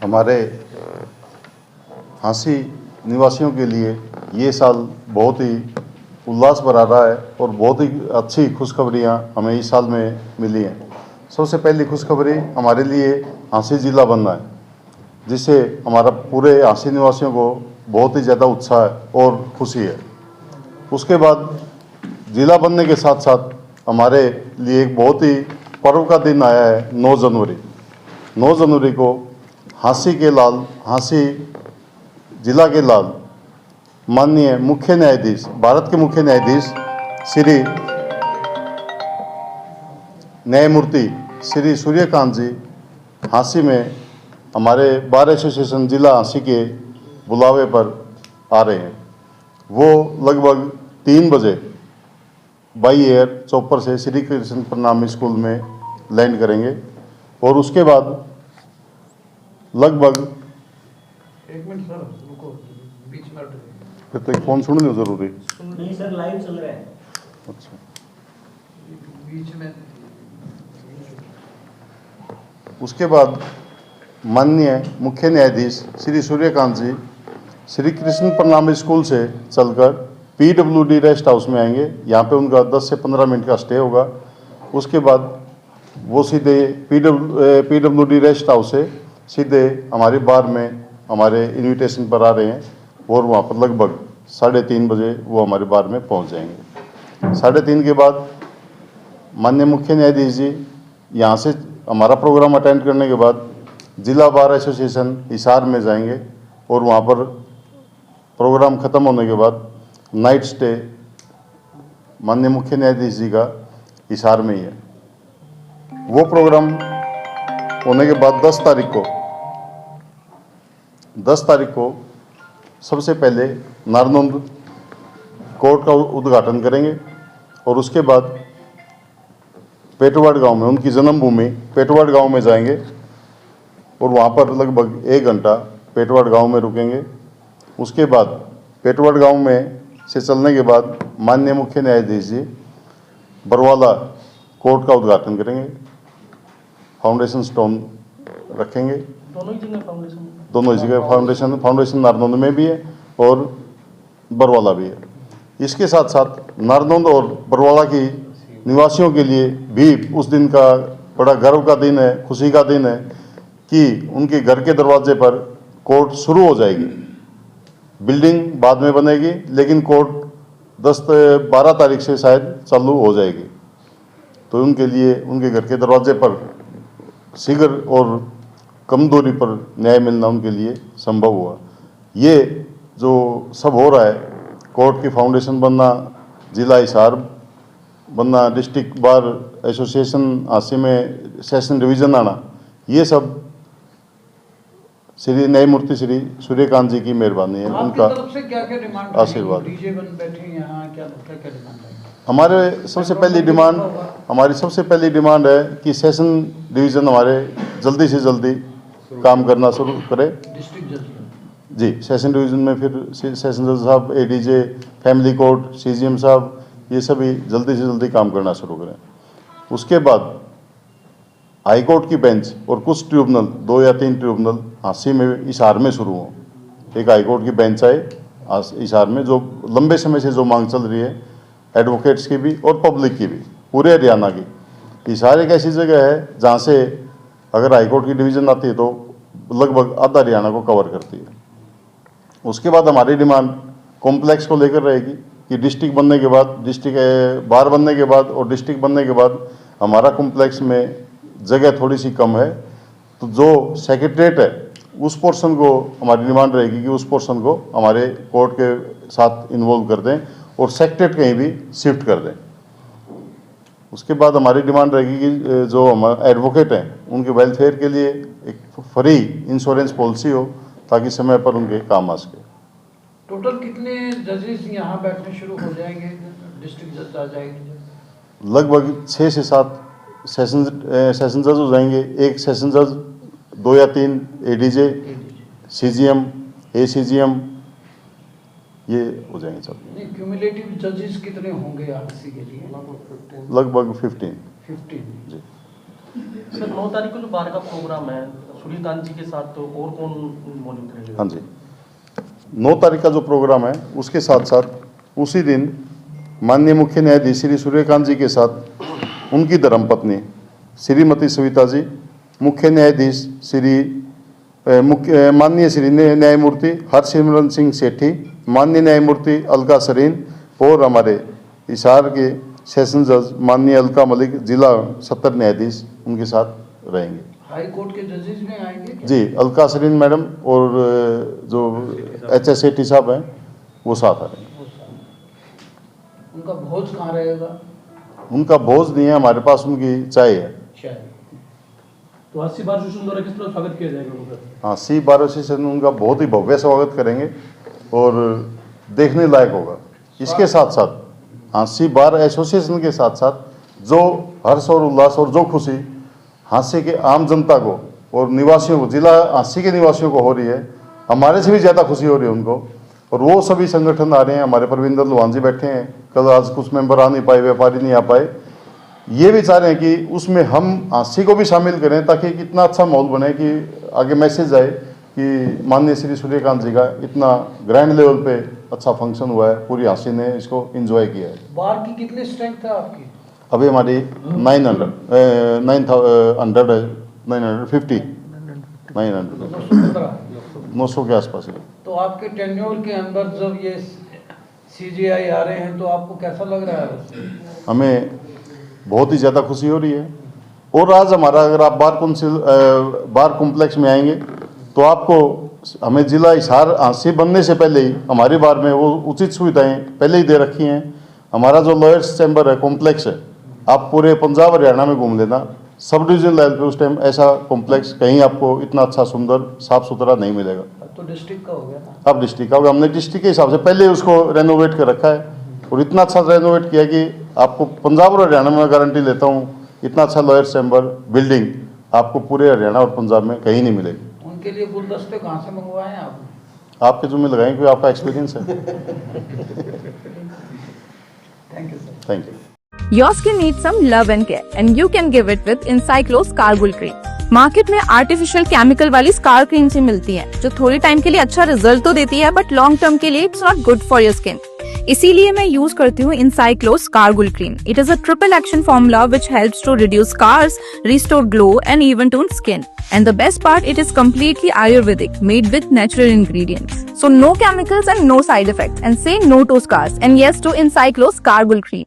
हमारे हांसी निवासियों के लिए ये साल बहुत ही उल्लास भरा रहा है और बहुत ही अच्छी खुशखबरियाँ हमें इस साल में मिली हैं। सबसे पहली खुशखबरी हमारे लिए हांसी ज़िला बनना है, जिससे हमारा पूरे हांसी निवासियों को बहुत ही ज़्यादा उत्साह और खुशी है। उसके बाद ज़िला बनने के साथ साथ हमारे लिए एक बहुत ही पर्व का दिन आया है 9 जनवरी। 9 जनवरी को हांसी के लाल, हांसी जिला के लाल, माननीय मुख्य न्यायाधीश, भारत के मुख्य न्यायाधीश श्री न्यायमूर्ति श्री सूर्यकांत जी हांसी में हमारे बार एसोसिएशन जिला हांसी के बुलावे पर आ रहे हैं। वो लगभग 3 बजे बाई एयर चौपर से श्री कृष्ण प्रणामी स्कूल में लैंड करेंगे और उसके बाद लगभग 1 मिनट सर, रुको, बीच में फिर तो एक फ़ोन सुन लो जरूरी। नहीं सर, लाइव चल रहा है। अच्छा, बीच में उसके बाद माननीय मुख्य न्यायाधीश श्री सूर्यकांत जी श्री कृष्ण प्रणामी स्कूल से चलकर PWD रेस्ट हाउस में आएंगे। यहाँ पे उनका 10 से 15 मिनट का स्टे होगा। उसके बाद वो सीधे PWD रेस्ट हाउस से सीधे हमारे बार में हमारे इन्विटेशन पर आ रहे हैं और वहाँ पर लगभग 3:30 बजे वो हमारे बार में पहुँच जाएंगे। 3:30 के बाद माननीय मुख्य न्यायाधीश जी यहाँ से हमारा प्रोग्राम अटेंड करने के बाद जिला बार एसोसिएशन हिसार में जाएंगे और वहाँ पर प्रोग्राम ख़त्म होने के बाद नाइट स्टे माननीय मुख्य न्यायाधीश जी का हिसार में ही है। वो प्रोग्राम होने के बाद 10 तारीख को सबसे पहले नारनौंद कोर्ट का उद्घाटन करेंगे और उसके बाद पेटवाड़ गांव में, उनकी जन्मभूमि पेटवाड़ गांव में जाएंगे और वहां पर लगभग 1 घंटा पेटवाड़ गांव में रुकेंगे। उसके बाद पेटवाड़ गांव में से चलने के बाद माननीय मुख्य न्यायाधीश जी बरवाला कोर्ट का उद्घाटन करेंगे, फाउंडेशन स्टोन रखेंगे। दोनों ही जगह फाउंडेशन नारनौंद में भी है और बरवाला भी है। इसके साथ साथ नारनौंद और बरवाला की निवासियों के लिए भी उस दिन का बड़ा गर्व का दिन है, खुशी का दिन है कि उनके घर के दरवाजे पर कोर्ट शुरू हो जाएगी। बिल्डिंग बाद में बनेगी लेकिन कोर्ट 12 तारीख से शायद चालू हो जाएगी। तो उनके लिए उनके घर के दरवाजे पर शीघ्र और कम दूरी पर न्याय मिलना उनके लिए संभव हुआ। ये जो सब हो रहा है, कोर्ट की फाउंडेशन बनना, जिला हिसार बनना, डिस्ट्रिक्ट बार एसोसिएशन हांसी में सेशन डिवीज़न आना, ये सब श्री न्यायमूर्ति श्री सूर्यकांत जी की मेहरबानी है। उनका तरफ से क्या क्या डिमांड आशीर्वाद। डीजे बन बैठे यहाँ, क्या डिमांड है? हमारी सबसे पहली डिमांड है कि सेशन डिवीज़न हमारे जल्दी से जल्दी काम करना शुरू करे। डिस्ट्रिक्ट जज जी, सेशन डिवीज़न में फिर सेशन जज साहब, ADJ, फैमिली कोर्ट, CGM साहब, ये सभी जल्दी से जल्दी काम करना शुरू करें। उसके बाद हाई कोर्ट की बेंच और कुछ ट्रिब्यूनल, 2 या 3 ट्रिब्यूनल हांसी में हिसार में शुरू हो। एक हाई कोर्ट की बेंच आए हिसार में, जो लंबे समय से जो मांग चल रही है एडवोकेट्स की भी और पब्लिक की भी, पूरे हरियाणा की। हिसार एक ऐसी जगह है जहाँ से अगर हाई कोर्ट की डिवीज़न आती है तो लगभग आधा हरियाणा को कवर करती है। उसके बाद हमारी डिमांड कॉम्प्लेक्स को लेकर रहेगी कि डिस्ट्रिक्ट बनने के बाद, डिस्ट्रिक्ट बार बनने के बाद और डिस्ट्रिक्ट बनने के बाद हमारा कॉम्प्लेक्स में जगह थोड़ी सी कम है, तो जो सेक्रेटरीट है उस पोर्शन को हमारी डिमांड रहेगी कि उस पोर्शन को हमारे कोर्ट के साथ इन्वॉल्व कर दें और सेक्रेटरीट कहीं भी शिफ्ट कर दें। उसके बाद हमारी डिमांड रहेगी कि जो हमारे एडवोकेट हैं उनके वेलफेयर के लिए एक फ्री इंश्योरेंस पॉलिसी हो ताकि समय पर उनके काम आ सके। टोटल कितने जजेस यहाँ बैठने शुरू हो जाएंगे? डिस्ट्रिक्ट जज आ जाएंगे? लगभग 6 से 7 सेशन जज हो जाएंगे। एक सेशन जज, 2 या 3 ADJ, CGM, ACGM, ये हो जाएंगे सब। नहीं, क्यूमुलेटिव जजेस कितने होंगे आरसी के लिए? लगभग 15 15 जी। सर 9 तारीख को जो बार का प्रोग्राम है सूर्यकांत जी के साथ तो और कौन मौजूद रहेंगे? हाँ जी, 9 तारीख का जो प्रोग्राम है उसके साथ साथ उसी दिन माननीय मुख्य न्यायाधीश श्री सूर्यकांत जी के साथ उनकी धर्मपत्नी श्रीमती सविता जी, मुख्य न्यायाधीश माननीय श्री न्यायमूर्ति हरसिमरन सिंह सेठी, माननीय न्यायमूर्ति अलका सरीन और हमारे हिसार के सेशन जज माननीय अलका मलिक, जिला सत्र न्यायाधीश उनके साथ रहेंगे। हाई कोर्ट के जजेस भी आएंगे क्या? जी, अलका सरीन मैडम और जो HS सेठी साहब हैं वो साथ आ रहे हैं। उनका भोज कहाँ रहेगा? उनका भोज नहीं है हमारे पास, उनकी चाय है। तो 80 बार सेशन द्वारा किस तरह स्वागत किया जाएगा उनका? हाँ, सी बार एसोसिएशन उनका बहुत ही भव्य स्वागत करेंगे और देखने लायक होगा। इसके साथ साथ हाँसी बार एसोसिएशन के साथ साथ जो हर्ष और उल्लास और जो खुशी हाँसी के आम जनता को और निवासियों को, जिला हाँसी के निवासियों को हो रही है, हमारे से भी ज़्यादा खुशी हो रही है उनको। और वो सभी संगठन आ रहे हैं, हमारे परविंदर लोहान जी बैठे हैं, कल आज कुछ मेंबर आ नहीं पाए, व्यापारी नहीं आ पाए। ये भी चाह रहे हैं कि उसमें हम हाँसी को भी शामिल करें ताकि इतना अच्छा माहौल बने कि आगे मैसेज आए कि माननीय श्री सूर्यकांत जी का इतना ग्रैंड लेवल पे अच्छा फंक्शन हुआ है, पूरी हाँसी ने इसको एंजॉय किया है। बार की कितनी स्ट्रेंथ है आपकी? अभी हमारी 900 के आसपास है। तो आपके टेन्योर के अंदर जब ये CGI आ रहे हैं तो आपको कैसा लग रहा है? हमें बहुत ही ज़्यादा खुशी हो रही है। और आज हमारा, अगर आप बार कॉम्प्लेक्स में आएंगे तो आपको हमें जिला हिसार हाँसी बनने से पहले ही हमारी बार में वो उचित सुविधाएं पहले ही दे रखी हैं। हमारा जो लॉयर्स चैम्बर है, कॉम्प्लेक्स है, आप पूरे पंजाब हरियाणा में घूम लेना, सब डिवीजन लेवल पे उस टाइम ऐसा कॉम्प्लेक्स कहीं आपको इतना अच्छा सुंदर साफ सुथरा नहीं मिलेगा। तो डिस्ट्रिक्ट का हो गया ना? अब डिस्ट्रिक्ट का हो गया। हमने डिस्ट्रिक्ट के हिसाब से पहले उसको रेनोवेट कर रखा है और इतना अच्छा रेनोवेट किया कि आपको पंजाब और हरियाणा में गारंटी लेता हूँ, इतना अच्छा लॉयर्स चैम्बर बिल्डिंग आपको पूरे हरियाणा और पंजाब में कहीं नहीं मिलेगी। उनके लिए गुलदस्ते कहाँ से मंगवाए हैं आपने? आपके जो में लगाएंगे, क्योंकि आपका एक्सपीरियंस है। Thank you sir. Thank you. Your skin needs some love and care, and you can give it with Encyclos Cargul Cream. Market में आर्टिफिशियल केमिकल वाली स्कार क्रीम से मिलती है, जो थोड़े टाइम के लिए अच्छा रिजल्ट तो देती है, बट लॉन्ग टर्म के लिए it's not good for your skin. इसीलिए मैं यूज करती हूँ Encyclos Cargul Cream. It is a triple action formula which helps to reduce scars, restore glow, and even tone skin. And the best part, it is completely Ayurvedic, made with natural ingredients. So no chemicals and no side effects. And say no to scars and yes to Encyclos Cargul Cream.